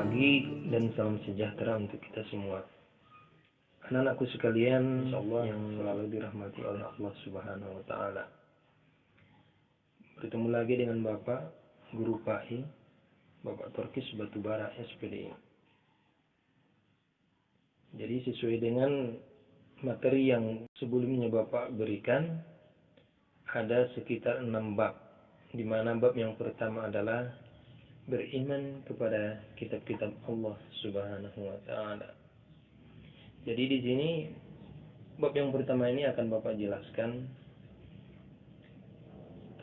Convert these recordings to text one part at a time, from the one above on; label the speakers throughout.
Speaker 1: pagi dan salam sejahtera untuk kita semua. Anak-anakku sekalian yang selalu dirahmati oleh Allah Subhanahu wa Ta'ala. Bertemu lagi dengan Bapak Guru Pahi, Bapak Torkis Batubara SPDI. Jadi sesuai dengan materi yang sebelumnya Bapak berikan, ada sekitar 6 bab, di mana bab yang pertama adalah beriman kepada kitab-kitab Allah Subhanahu wa Ta'ala. Jadi di sini bab yang pertama ini akan Bapak jelaskan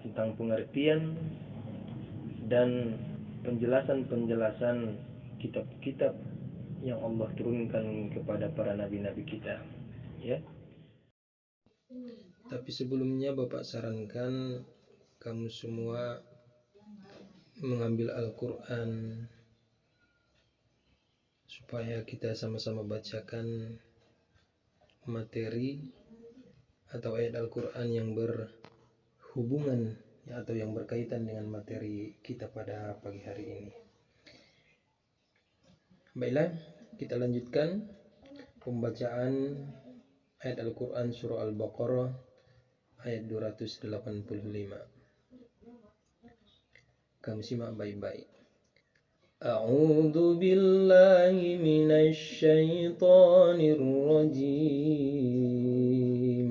Speaker 1: tentang pengertian dan penjelasan-penjelasan kitab-kitab yang Allah turunkan kepada para nabi-nabi kita, ya. Tapi sebelumnya Bapak sarankan kamu semua mengambil Al-Quran supaya kita sama-sama bacakan materi atau ayat Al-Quran yang berhubungan atau yang berkaitan dengan materi kita pada pagi hari ini. Baiklah, kita lanjutkan pembacaan ayat Al-Quran surah Al-Baqarah ayat 285. Kami simak baik-baik. A'udzu billahi minasy syaithanir rajim.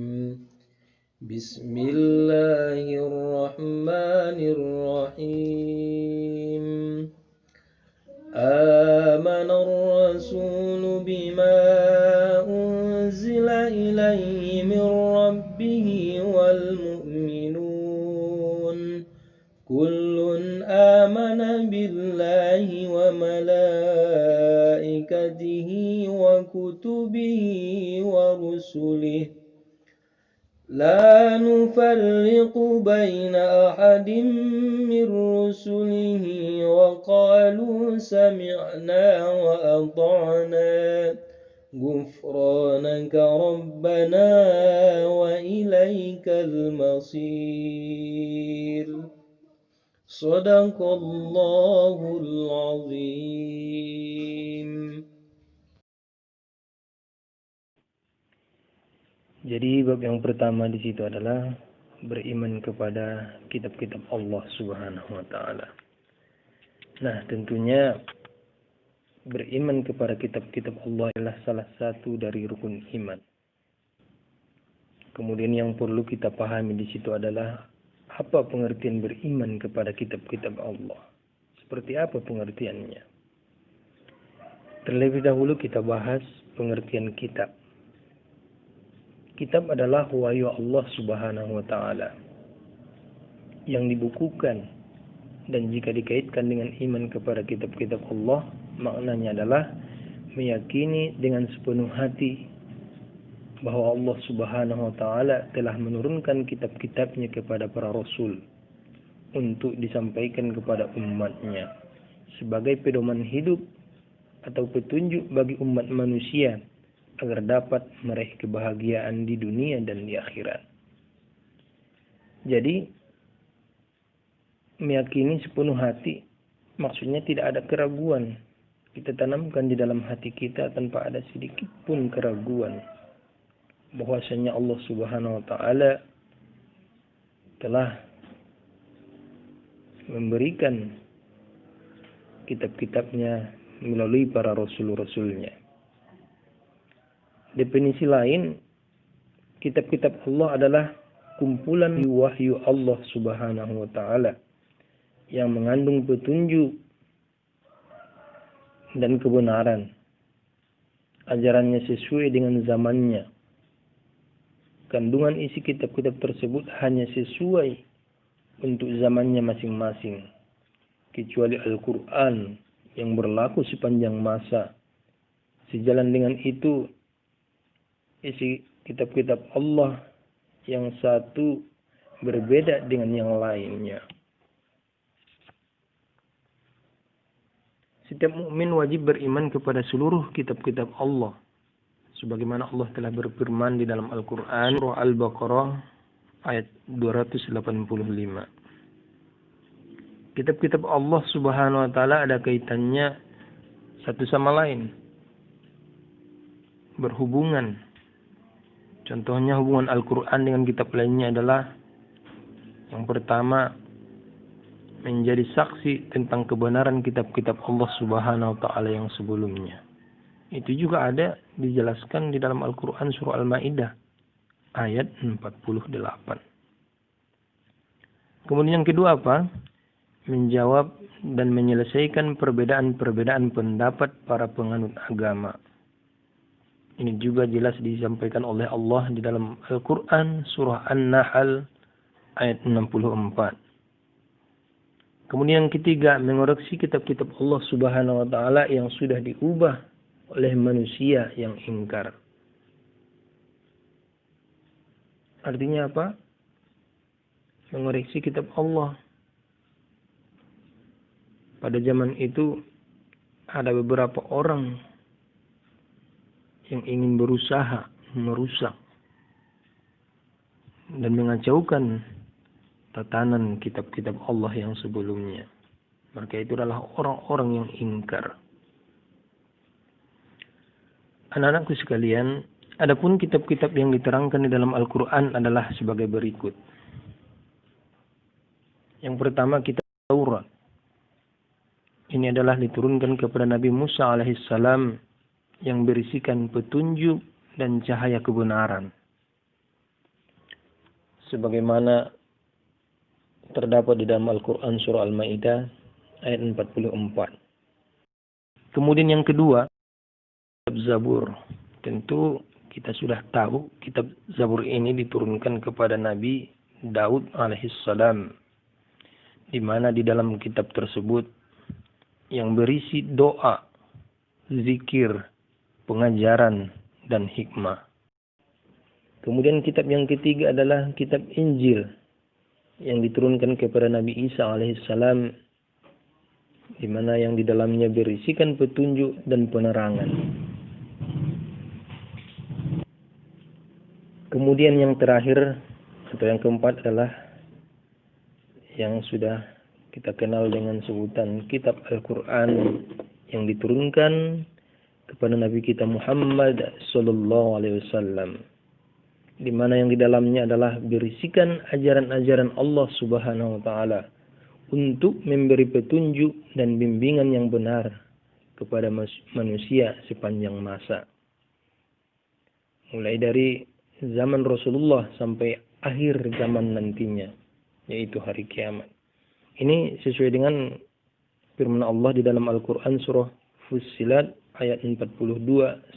Speaker 1: Bismillahirrahmanirrahim. Amanar rasulu bima unzila ilaihi min rabbih wal mu'minun. Kullun amana billahi wa malaikatihi wa kutubihi wa rusulihi la nufarriqu baina ahadin min rusulihi wa qalu sami'na wa ata'na ghufranaka rabbana wa ilaikal masir. Sadaqallahul azim. Jadi bab yang pertama di situ adalah beriman kepada kitab-kitab Allah Subhanahu wa Ta'ala. Nah, tentunya beriman kepada kitab-kitab Allah adalah salah satu dari rukun iman. Kemudian yang perlu kita pahami di situ adalah apa pengertian beriman kepada kitab-kitab Allah? Seperti apa pengertiannya? Terlebih dahulu kita bahas pengertian kitab. Kitab adalah wahyu Allah Subhanahu wa Ta'ala yang dibukukan, dan jika dikaitkan dengan iman kepada kitab-kitab Allah, maknanya adalah meyakini dengan sepenuh hati bahwa Allah Subhanahu wa Ta'ala telah menurunkan kitab-kitabnya kepada para rasul untuk disampaikan kepada umatnya sebagai pedoman hidup atau petunjuk bagi umat manusia agar dapat meraih kebahagiaan di dunia dan di akhirat. Jadi meyakini sepenuh hati maksudnya tidak ada keraguan. Kita tanamkan di dalam hati kita tanpa ada sedikit pun keraguan bahwasanya Allah Subhanahu wa Ta'ala telah memberikan kitab-kitabnya melalui para rasul-rasulnya. Definisi lain, kitab-kitab Allah adalah kumpulan wahyu Allah Subhanahu wa Ta'ala yang mengandung petunjuk dan kebenaran. Ajarannya sesuai dengan zamannya. Kandungan isi kitab-kitab tersebut hanya sesuai untuk zamannya masing-masing, kecuali Al-Quran yang berlaku sepanjang masa. Sejalan dengan itu, isi kitab-kitab Allah yang satu berbeda dengan yang lainnya. Setiap mukmin wajib beriman kepada seluruh kitab-kitab Allah, sebagaimana Allah telah berfirman di dalam Al-Quran surah Al-Baqarah ayat 285. Kitab-kitab Allah Subhanahu wa Ta'ala ada kaitannya satu sama lain, berhubungan. Contohnya hubungan Al-Quran dengan kitab lainnya adalah yang pertama, menjadi saksi tentang kebenaran kitab-kitab Allah Subhanahu wa Ta'ala yang sebelumnya. Itu juga ada dijelaskan di dalam Al-Quran surah Al-Ma'idah ayat 48. Kemudian yang kedua apa? Menjawab dan menyelesaikan perbedaan-perbedaan pendapat para penganut agama. Ini juga jelas disampaikan oleh Allah di dalam Al-Quran surah An-Nahl ayat 64. Kemudian yang ketiga, mengoreksi kitab-kitab Allah Subhanahu wa Ta'ala yang sudah diubah oleh manusia yang ingkar. Artinya apa? Mengoreksi kitab Allah. Pada zaman itu ada beberapa orang yang ingin berusaha merusak dan mengacaukan tatanan kitab-kitab Allah yang sebelumnya. Mereka itu adalah orang-orang yang ingkar. Anak-anakku sekalian, adapun kitab-kitab yang diterangkan di dalam Al-Quran adalah sebagai berikut. Yang pertama, kitab Taurat. Ini adalah diturunkan kepada Nabi Musa alaihissalam yang berisikan petunjuk dan cahaya kebenaran. Sebagaimana terdapat di dalam Al-Quran surah Al-Ma'idah ayat 44. Kemudian yang kedua, kitab Zabur. Tentu kita sudah tahu kitab Zabur ini diturunkan kepada Nabi Daud alaihissalam, di mana di dalam kitab tersebut yang berisi doa, zikir, pengajaran, dan hikmah. Kemudian kitab yang ketiga adalah kitab Injil yang diturunkan kepada Nabi Isa alaihissalam, di mana yang di dalamnya berisikan petunjuk dan penerangan. Kemudian yang terakhir atau yang keempat adalah yang sudah kita kenal dengan sebutan kitab Al-Quran yang diturunkan kepada Nabi kita Muhammad sallallahu alaihi wasallam, di mana yang di dalamnya adalah berisikan ajaran-ajaran Allah Subhanahu wa Ta'ala untuk memberi petunjuk dan bimbingan yang benar kepada manusia sepanjang masa, mulai dari zaman Rasulullah sampai akhir zaman nantinya, yaitu hari kiamat. Ini sesuai dengan firman Allah di dalam Al-Quran surah Fussilat ayat 42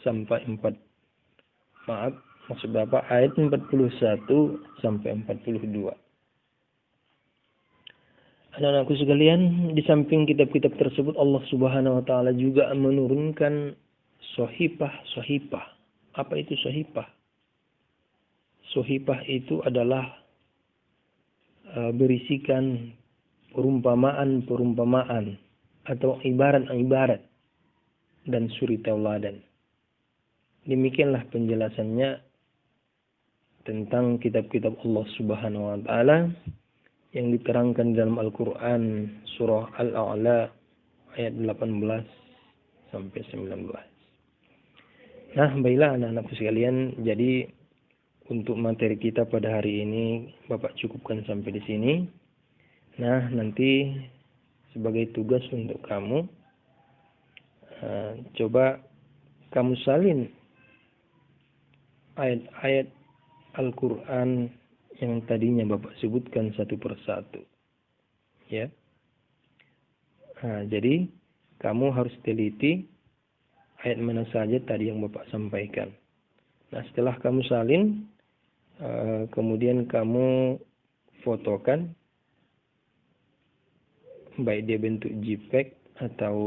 Speaker 1: sampai 4. Maksud Bapak ayat 41 sampai 42. Anak-anakku sekalian, di samping kitab-kitab tersebut Allah Subhanahu wa Ta'ala juga menurunkan sohipah. Apa itu sohipah? Sohipah itu adalah berisikan perumpamaan atau ibarat-ibarat dan suri tauladan. Demikianlah penjelasannya tentang kitab-kitab Allah Subhanahu wa Ta'ala yang diterangkan dalam Al-Quran surah Al-A'la ayat 18 sampai 19. Nah, baiklah anak-anakku sekalian, jadi untuk materi kita pada hari ini Bapak cukupkan sampai di sini. Nah, nanti sebagai tugas untuk kamu, coba kamu salin ayat-ayat Al-Quran yang tadinya Bapak sebutkan satu persatu. Ya. Nah, jadi kamu harus teliti ayat mana saja tadi yang Bapak sampaikan. Nah, setelah kamu salin, kemudian kamu fotokan, baik dia bentuk JPEG atau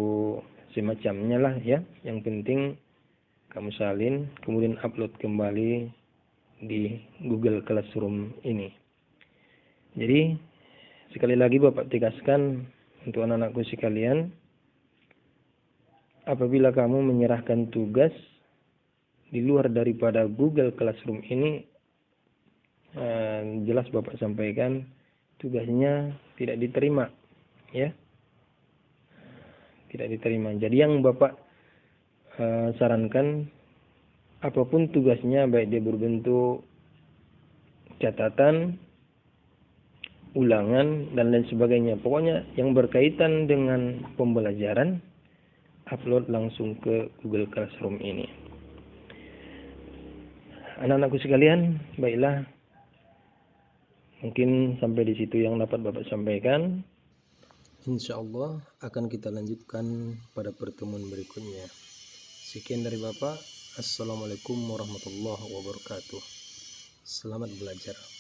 Speaker 1: semacamnya lah ya. Yang penting kamu salin, kemudian upload kembali di Google Classroom ini. Jadi sekali lagi Bapak tegaskan untuk anak-anakku sekalian, apabila kamu menyerahkan tugas di luar daripada Google Classroom ini, jelas Bapak sampaikan tugasnya tidak diterima, ya, tidak diterima. Jadi yang Bapak sarankan apapun tugasnya, baik dia berbentuk catatan, ulangan, dan lain sebagainya. Pokoknya yang berkaitan dengan pembelajaran, upload langsung ke Google Classroom ini. Anak-anakku sekalian, baiklah, mungkin sampai di situ yang dapat Bapak sampaikan. Insya Allah akan kita lanjutkan pada pertemuan berikutnya. Sekian dari Bapak. Assalamualaikum warahmatullahi wabarakatuh. Selamat belajar.